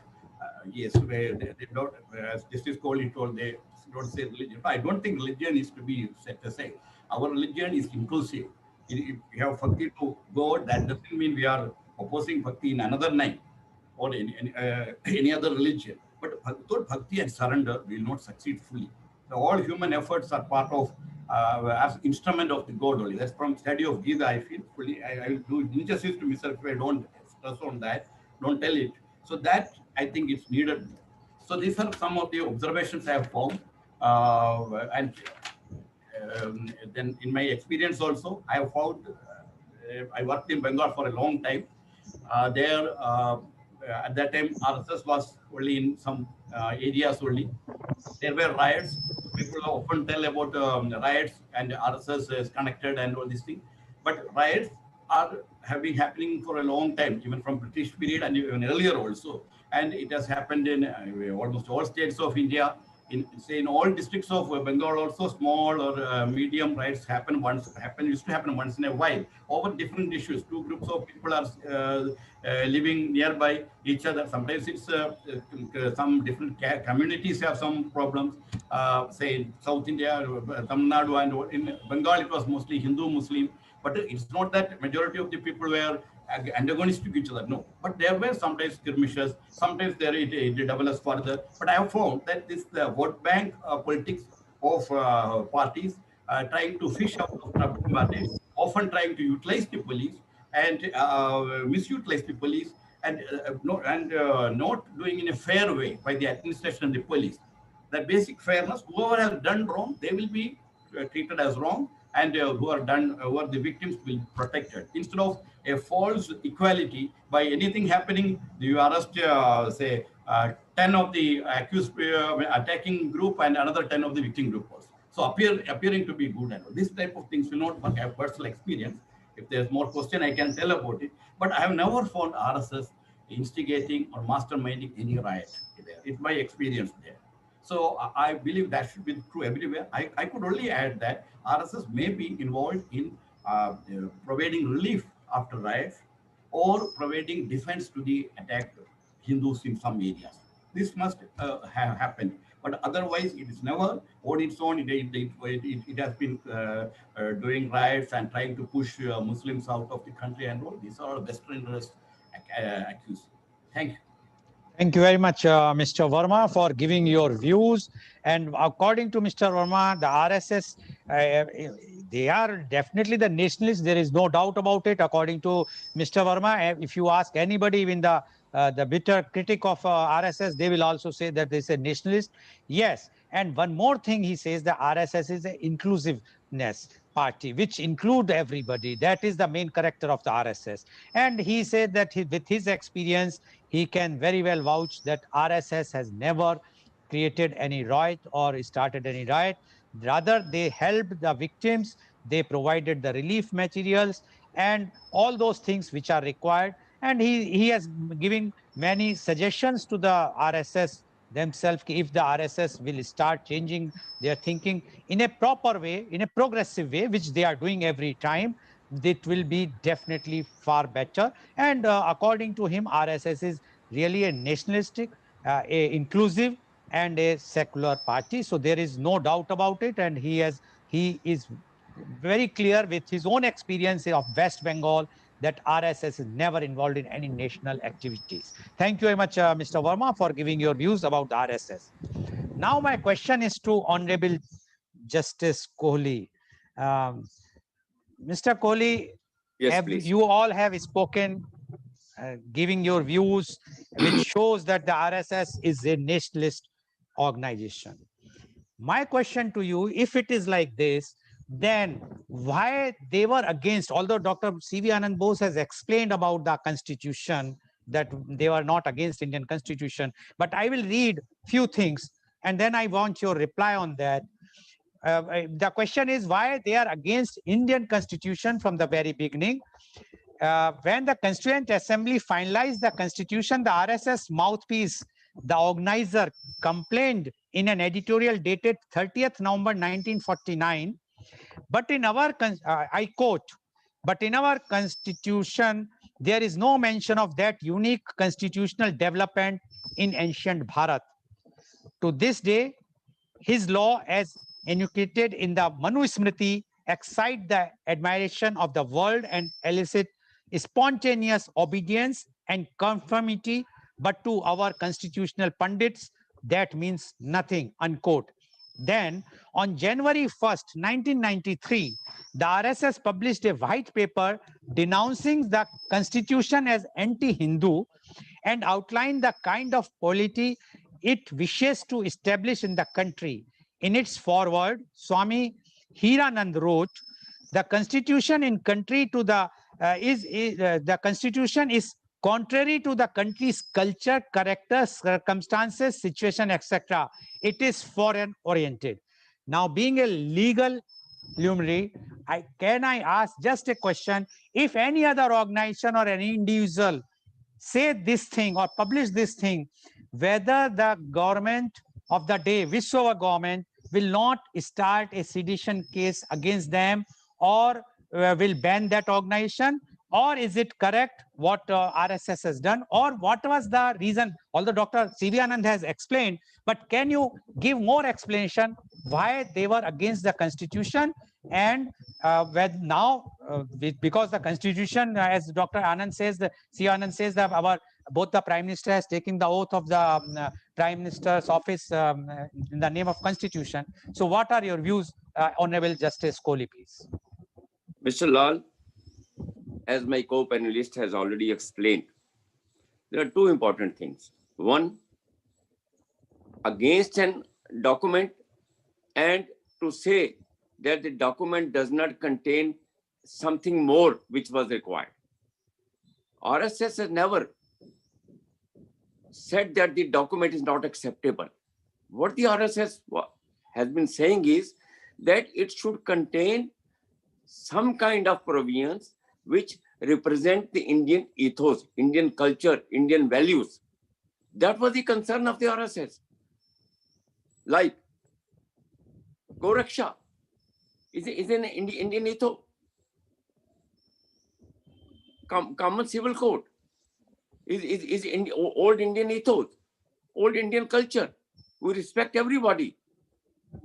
yes, where they don't, as Justice Kohli told, they don't say religion. I don't think religion is to be set aside. Our religion is inclusive. If we have bhakti to God, that doesn't mean we are opposing bhakti in another name or in any other religion. But without bhakti and surrender, we will not succeed fully. So all human efforts are part of, as instrument of the God only. That's from study of Gita, I feel fully. I will do injustice to myself if I don't stress on that, don't tell it. So that, I think, it's needed. So these are some of the observations I have found. And then in my experience also, I have found, I worked in Bengal for a long time. There, at that time, RSS was only in some areas only. There were riots. People often tell about riots and RSS is connected and all these things. But riots have been happening for a long time, even from British period and even earlier also. And it has happened in almost all states of India. In all districts of Bengal also, small or medium riots used to happen once in a while over different issues. Two groups of people are living nearby each other. Sometimes it's some different communities have some problems. Say in South India, Tamil Nadu, and in Bengal it was mostly Hindu, Muslim. But it's not that majority of the people were antagonistic to each other. No, but there were sometimes skirmishes. Sometimes it develops further. But I have found that this vote bank politics of parties trying to fish out of trouble matters, often trying to utilize the police and misutilize the police, and not doing in a fair way by the administration and the police. That basic fairness, whoever has done wrong, they will be treated as wrong, and who are the victims will be protected. Instead of a false equality, by anything happening, you arrest, say, 10 of the accused attacking group and another 10 of the victim group also. So appearing to be good and all. This type of things will not work. I have personal experience. If there's more question, I can tell about it. But I have never found RSS instigating or masterminding any riot there. It's my experience there. So I believe that should be true everywhere. I could only add that RSS may be involved in providing relief after riots or providing defense to the attacked Hindus in some areas. This must have happened. But otherwise, it is never on its own. It has been doing riots and trying to push Muslims out of the country and all. These are Western interests accused. Thank you. Thank you very much, Mr. Verma, for giving your views. And according to Mr. Verma, the RSS, they are definitely the nationalists. There is no doubt about it. According to Mr. Verma, if you ask anybody, even the bitter critic of RSS, they will also say that they is a nationalist. Yes. And one more thing he says, the RSS is an inclusiveness party, which include everybody. That is the main character of the RSS. And he said that with his experience, he can very well vouch that RSS has never created any riot or started any riot. Rather, they helped the victims, they provided the relief materials and all those things which are required. And he has given many suggestions to the RSS themselves if the RSS will start changing their thinking in a proper way, in a progressive way, which they are doing every time, it will be definitely far better. And according to him, RSS is really a nationalistic, a inclusive, and a secular party. So there is no doubt about it. And he is very clear with his own experience of West Bengal that RSS is never involved in any national activities. Thank you very much, Mr. Verma, for giving your views about the RSS. Now my question is to Honorable Justice Kohli. Mr. Kohli, Yes, please. You all have spoken, giving your views, which shows that the RSS is a nationalist organization. My question to you, if it is like this, then why they were against, although Dr. C.V. Anand Bose has explained about the constitution, that they were not against Indian constitution, but I will read few things and then I want your reply on that. The question is why they are against Indian constitution from the very beginning. When the Constituent Assembly finalized the constitution, the RSS mouthpiece, the organizer, complained in an editorial dated 30th November 1949. But in our, I quote, but in our constitution, there is no mention of that unique constitutional development in ancient Bharat. To this day, his law, as enunciated in the Manu Smriti, excite the admiration of the world and elicit spontaneous obedience and conformity, but to our constitutional pundits, that means nothing, unquote. Then, on January 1st, 1993, the RSS published a white paper denouncing the constitution as anti-Hindu and outlined the kind of polity it wishes to establish in the country. In its foreword, Swami Hiranand wrote, "The constitution in country to the the constitution is contrary to the country's culture, character, circumstances, situation, etc. It is foreign oriented." Now, being a legal luminary, can I ask just a question? If any other organization or any individual say this thing or publish this thing, whether the government of the day, whichever government, will not start a sedition case against them or will ban that organization, or is it correct what RSS has done, or what was the reason? Although Dr. C.V. Anand has explained, but can you give more explanation why they were against the constitution? And when now, because the constitution, as Dr. Anand says, C. Anand says that both the Prime Minister has taken the oath of the Prime Minister's office in the name of Constitution. So what are your views, Honorable Justice Kohli, please? Mr. Lal, as my co-panelist has already explained, there are two important things. One, against a document and to say that the document does not contain something more which was required. RSS has never said that the document is not acceptable. What the RSS has been saying is that it should contain some kind of provisions which represent the Indian ethos, Indian culture, Indian values. That was the concern of the RSS. Like Goraksha is an Indian ethos. Common civil code is in old Indian ethos, old Indian culture. We respect everybody.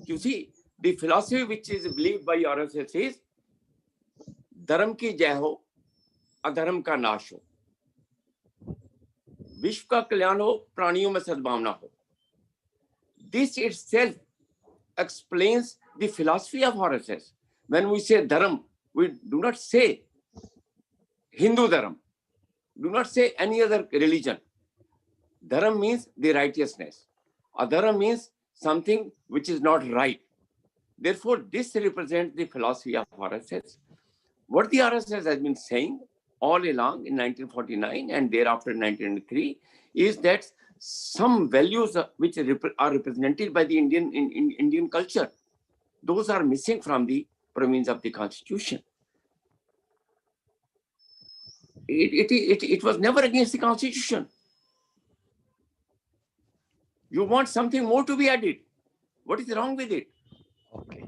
You see, the philosophy which is believed by RSS is धर्म की जय हो, अधर्म का नाश हो, विश्व का कल्याण हो, प्राणियों में सद्भावना हो. This itself explains the philosophy of RSS. When we say dharma, we do not say Hindu dharma, do not say any other religion. Dharma means the righteousness. Adharma means something which is not right. Therefore, this represents the philosophy of RSS. What the RSS has been saying all along in 1949 and thereafter in 1993 is that some values which are represented by the Indian culture, those are missing from the provisions of the Constitution. It was never against the Constitution. You want something more to be added. What is wrong with it? Okay.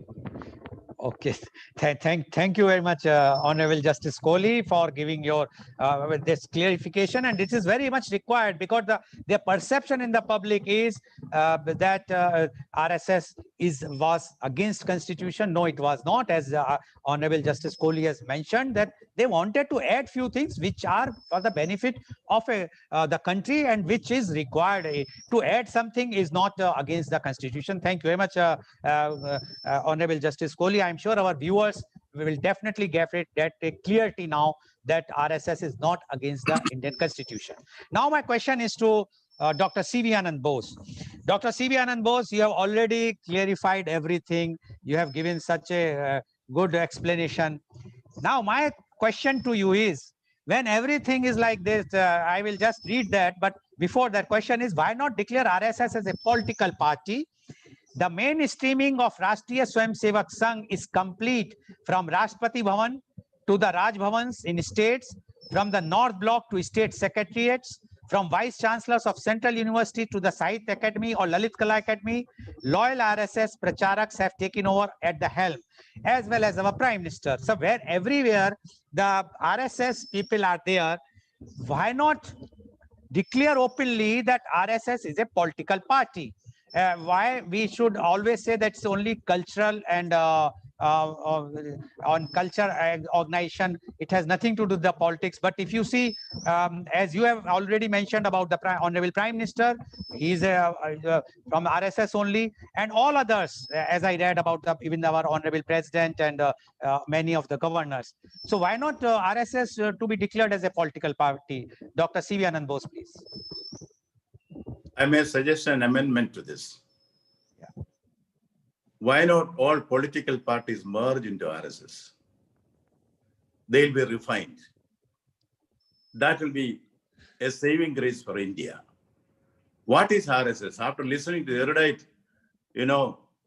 Okay, thank you very much, Honorable Justice Kohli, for giving your this clarification, and this is very much required because the perception in the public is that RSS was against Constitution. No, it was not, as Honorable Justice Kohli has mentioned, that they wanted to add few things which are for the benefit of the country and which is required. To add something is not against the Constitution. Thank you very much, Honorable Justice Kohli. I'm sure our viewers we will definitely get a clarity now that RSS is not against the Indian Constitution. Now my question is to Dr. C.V. Anand Bose. Dr. C.V. Anand Bose, you have already clarified everything. You have given such a good explanation. Now my question to you is, when everything is like this, I will just read that, but before that question is, why not declare RSS as a political party? The mainstreaming of Rashtriya Swayamsevak Sangh is complete from Rashtrapati Bhavan to the Raj Bhavans in states, from the North Block to state secretariats, from vice chancellors of Central University to the Sahitya Academy or Lalit Kala Academy. Loyal RSS pracharaks have taken over at the helm, as well as our Prime Minister. So where everywhere the RSS people are there, why not declare openly that RSS is a political party? Why we should always say that's only cultural and on culture organization, it has nothing to do with the politics. But if you see, as you have already mentioned about the Honorable Prime Minister, he's from RSS only, and all others, as I read about even our Honorable President and many of the governors. So why not RSS to be declared as a political party? Dr. C.V. Anand Bose, please. I may suggest an amendment to this. Yeah. Why not all political parties merge into RSS? They'll be refined. That will be a saving grace for India. What is RSS? After listening to the erudite,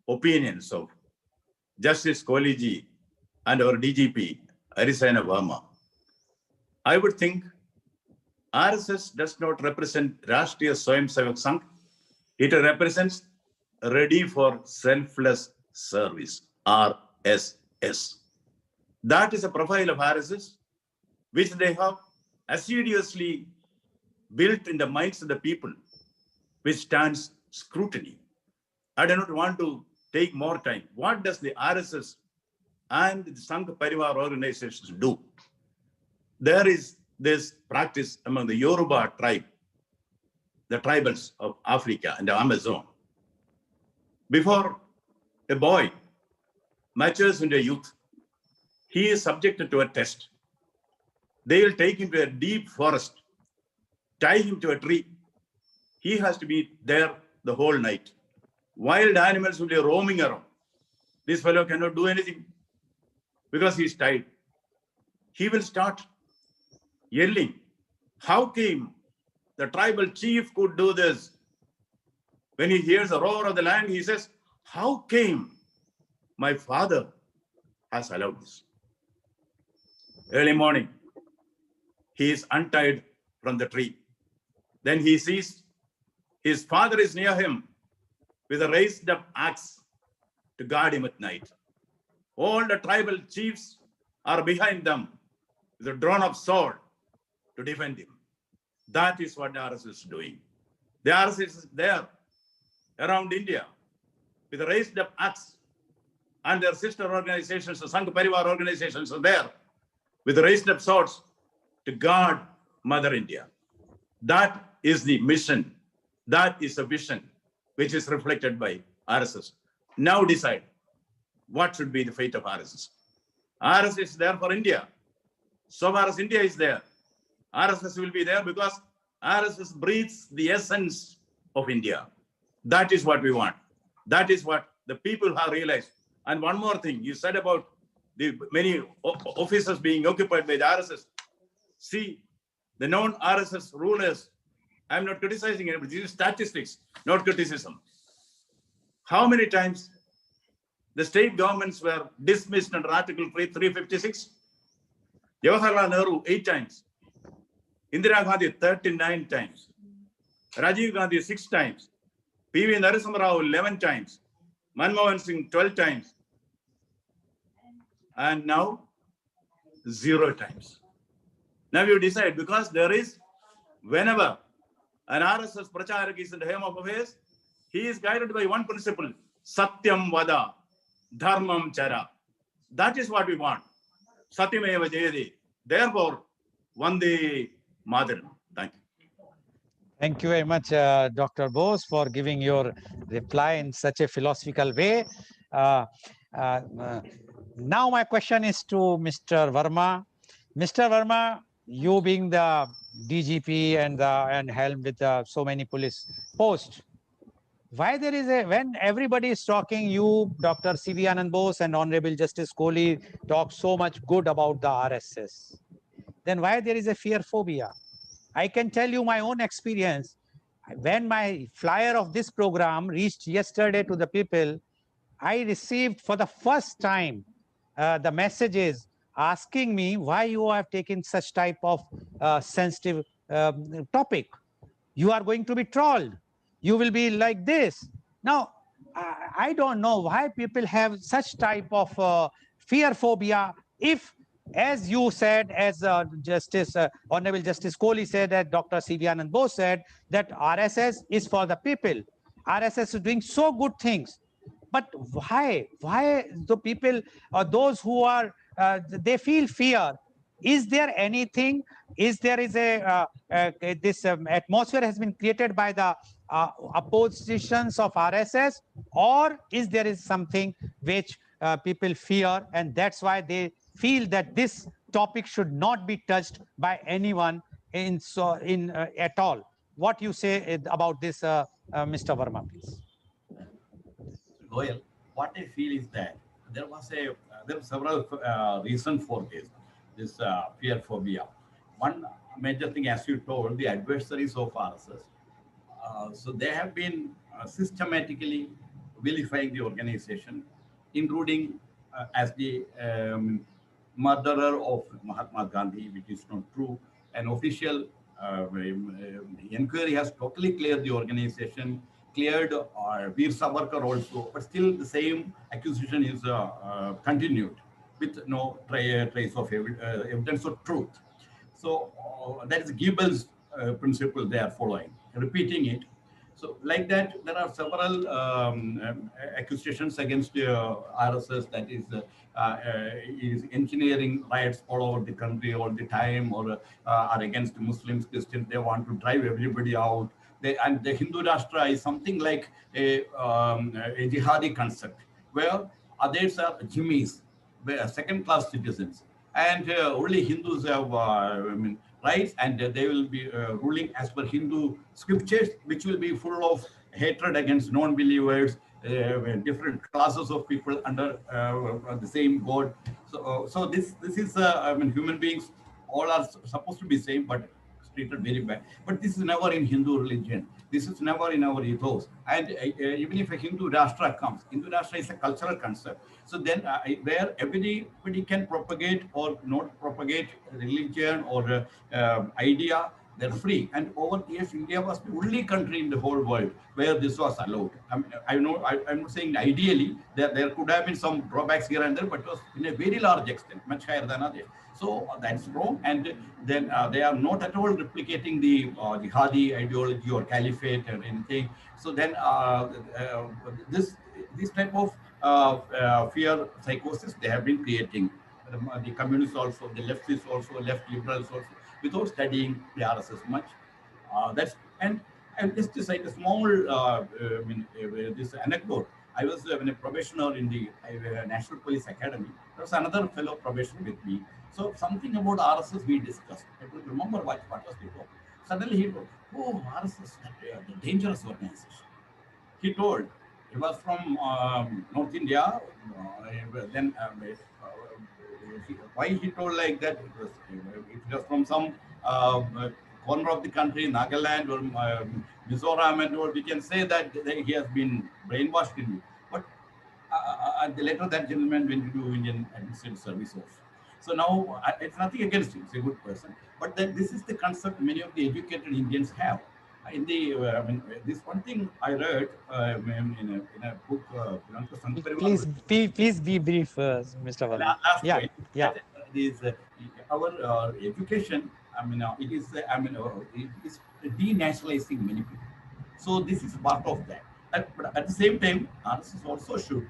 opinions of Justice Kohli and our DGP, Arisana Verma, I would think RSS does not represent Rashtriya Swayamsevak Sangh. It represents Ready for Selfless Service, RSS. That is a profile of RSS, which they have assiduously built in the minds of the people, which stands scrutiny. I do not want to take more time. What does the RSS and the Sangh Parivar organizations do? There is this practice among the Yoruba tribe, the tribals of Africa and the Amazon. Before a boy matures into youth, he is subjected to a test. They will take him to a deep forest, tie him to a tree. He has to be there the whole night. Wild animals will be roaming around. This fellow cannot do anything because he is tied. He will start yelling. How came the tribal chief could do this? When he hears the roar of the land, he says, how came my father has allowed this? Early morning, he is untied from the tree. Then he sees his father is near him with a raised up axe to guard him at night. All the tribal chiefs are behind them with a drawn up sword to defend him. That is what the RSS is doing. The RSS is there around India with a raised up axe, and their sister organizations, the Sangh Parivar organizations are there with raised up swords to guard Mother India. That is the mission. That is a vision which is reflected by RSS. Now decide what should be the fate of RSS. RSS is there for India. So far as India is there, RSS will be there because RSS breathes the essence of India. That is what we want. That is what the people have realized. And one more thing, you said about the many offices being occupied by the RSS. See, the non-RSS rulers, I'm not criticizing it, but these are statistics, not criticism. How many times the state governments were dismissed under Article 356? Jawaharlal Nehru, 8 times. Indira Gandhi, 39 times. Rajiv Gandhi, 6 times. P.V. Narasimha Rao, 11 times. Manmohan Singh, 12 times. And now, 0 times. Now you decide, because there is, whenever an RSS pracharak is in the helm of affairs, he is guided by one principle, Satyam Vada, Dharmam Chara. That is what we want. Satyameva Jayade. Therefore, Vande Mataram. Thank you. Thank you very much, Dr. Bose, for giving your reply in such a philosophical way. Now my question is to Mr. Verma. Mr. Verma, you being the DGP and helmed with so many police posts, why there is a, when everybody is talking, you, Dr. C.V. Anand Bose and Honorable Justice Kohli talk so much good about the RSS, then why there is a fear phobia? I can tell you my own experience. When my flyer of this program reached yesterday to the people, I received for the first time the messages asking me why you have taken such type of sensitive topic. You are going to be trolled. You will be like this. Now, I don't know why people have such type of fear phobia. If, as you said, as Honorable Justice Kohli said, that Dr. C.V. Anand Bose said, that RSS is for the people. RSS is doing so good things. But why the people or those who are, they feel fear? Is there anything, is there is a, this atmosphere has been created by the oppositions of RSS, or is there is something which people fear, and that's why they feel that this topic should not be touched by anyone in at all? What you say about this, Mr. Verma, please? Goel, what I feel is that there were several reasons for this fear phobia. One major thing, as you told, the adversaries of RSS. So they have been systematically vilifying the organization, including as the murderer of Mahatma Gandhi, which is not true. An official inquiry has totally cleared the organization, cleared Veer Savarkar also, but still the same accusation is continued with no trace of evidence of truth. So that is Goebbels' principle they are following, repeating it. So like that, there are several accusations against RSS, that is engineering riots all over the country all the time, or are against Muslims, Christians. They want to drive everybody out. And the Hindu Rashtra is something like a jihadi concept, where others are Jimmies, second-class citizens, and only Hindus have rights, and they will be ruling as per Hindu scriptures, which will be full of hatred against non-believers, different classes of people under the same God. So this is human beings all are supposed to be same, but treated very bad. But this is never in Hindu religion. This is never in our ethos. And even if a Hindu Rashtra comes, Hindu Rashtra is a cultural concept. So then where everybody can propagate or not propagate religion or idea, they're free. And over the years, India was the only country in the whole world where this was allowed. I'm not saying ideally, there could have been some drawbacks here and there, but it was in a very large extent, much higher than others. So that's wrong. And then they are not at all replicating the jihadi ideology or caliphate or anything. So then this type of fear psychosis they have been creating. The communists also, the leftists also, left liberals also, without studying the RSS much. That's and just to cite a small this anecdote. I was a probationer in the National Police Academy. There was another fellow probationer with me. So something about RSS we discussed. I don't remember what was the talk. Suddenly he told, "Oh, RSS, the dangerous organization." He told. He was from North India. Then why he told like that? It was from some corner of the country, Nagaland or Mizoram, and or we can say that he has been brainwashed in. But later that gentleman went to Indian Administrative Service also. So now it's nothing against him; he's a good person. But this is the concept many of the educated Indians have. In the this one thing I read in a book. Please be brief, Mr. Verma. Last Yeah, point. yeah. Is our education. It is it is denationalizing many people. So this is part of that. But at the same time, RSS also should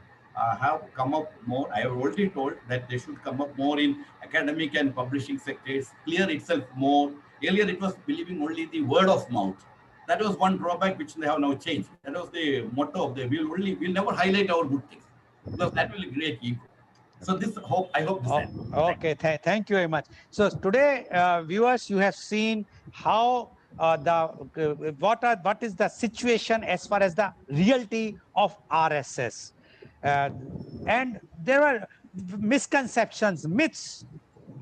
have come up more. I have already told that they should come up more in academic and publishing sectors, clear itself more. Earlier, it was believing only the word of mouth. That was one drawback which they have now changed. That was the motto of the we'll never highlight our good things because that will create ego. So I hope this ends. Okay, thank you very much. So today, viewers, you have seen how what is the situation as far as the reality of RSS, and there are misconceptions, myths.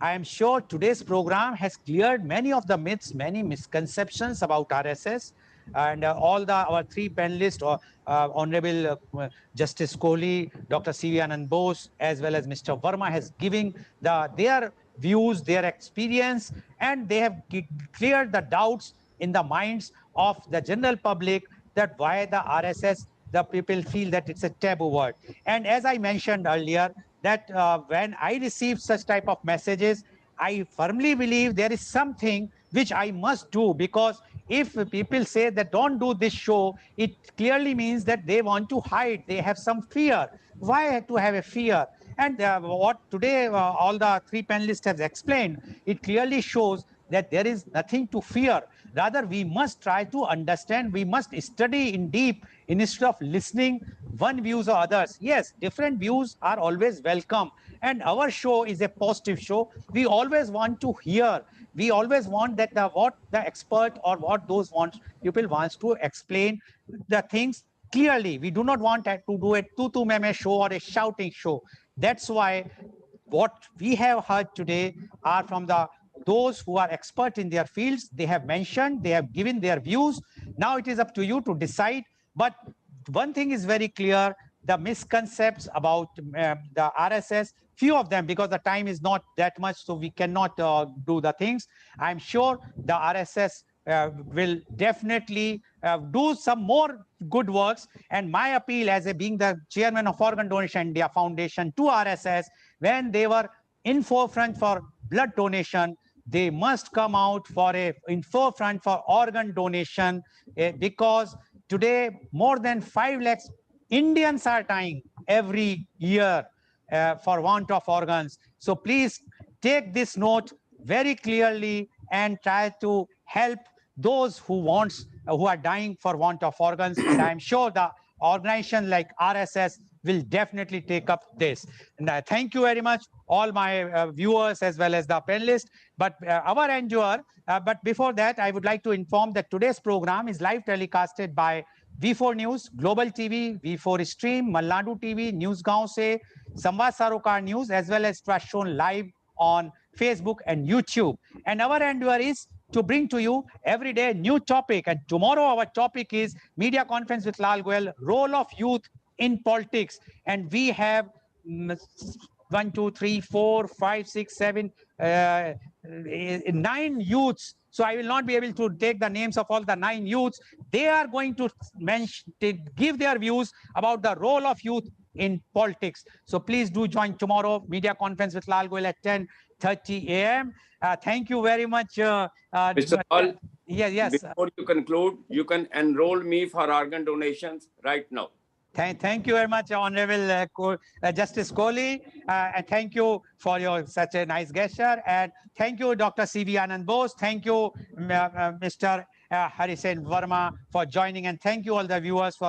I am sure today's program has cleared many of the myths, many misconceptions about RSS, and all our three panelists, or Honorable Justice Kohli, Dr. C.V. Anand Bose, as well as Mr. Verma, has given their views, their experience, and they have cleared the doubts in the minds of the general public that why the RSS, the people feel that it's a taboo word. And as I mentioned earlier, that when I receive such type of messages, I firmly believe there is something which I must do, because if people say that don't do this show, it clearly means that they want to hide. They have some fear. Why to have a fear? And what today all the three panelists have explained, it clearly shows that there is nothing to fear. Rather, we must try to understand. We must study in deep instead of listening one views or others. Yes, different views are always welcome. And our show is a positive show. We always want to hear. We always want that what the expert or what those people wants to explain the things clearly. We do not want to do a tutu meme show or a shouting show. That's why what we have heard today are from those who are expert in their fields. They have mentioned, they have given their views. Now it is up to you to decide. But one thing is very clear, the misconceptions about the RSS, few of them, because the time is not that much, so we cannot do the things. I'm sure the RSS will definitely do some more good works. And my appeal as being the chairman of Organ Donation India Foundation to RSS, when they were in forefront for blood donation, they must come out in forefront for organ donation, because today more than 5 lakhs Indians are dying every year for want of organs. So please take this note very clearly and try to help those who are dying for want of organs. And I'm sure the organization like RSS will definitely take up this. And thank you very much, all my viewers as well as the panelists. But our endure. But before that, I would like to inform that today's program is live telecasted by V4 News, Global TV, V4 Stream, Malnadu TV, Newsgaon Se, Samvad Sarokar News, as well as it was shown live on Facebook and YouTube. And our endeavor is to bring to you every day a new topic. And tomorrow our topic is Media Conference with Lal Goel, Role of Youth in Politics. And we have 1, 2, 3, 4, 5, 6, 7, 9 youths. So I will not be able to take the names of all the 9 youths. They are going to give their views about the role of youth in politics. So please do join tomorrow Media Conference with Lal Goel at 10:30 a.m. Thank you very much. Mr. Paul, yes. Before you conclude, you can enroll me for organ donations right now. Thank you very much, Honorable Justice Kohli. And thank you for such a nice gesture. And thank you, Dr. C.V. Anand Bose. Thank you, Mr. Harisen Verma, for joining. And thank you all the viewers for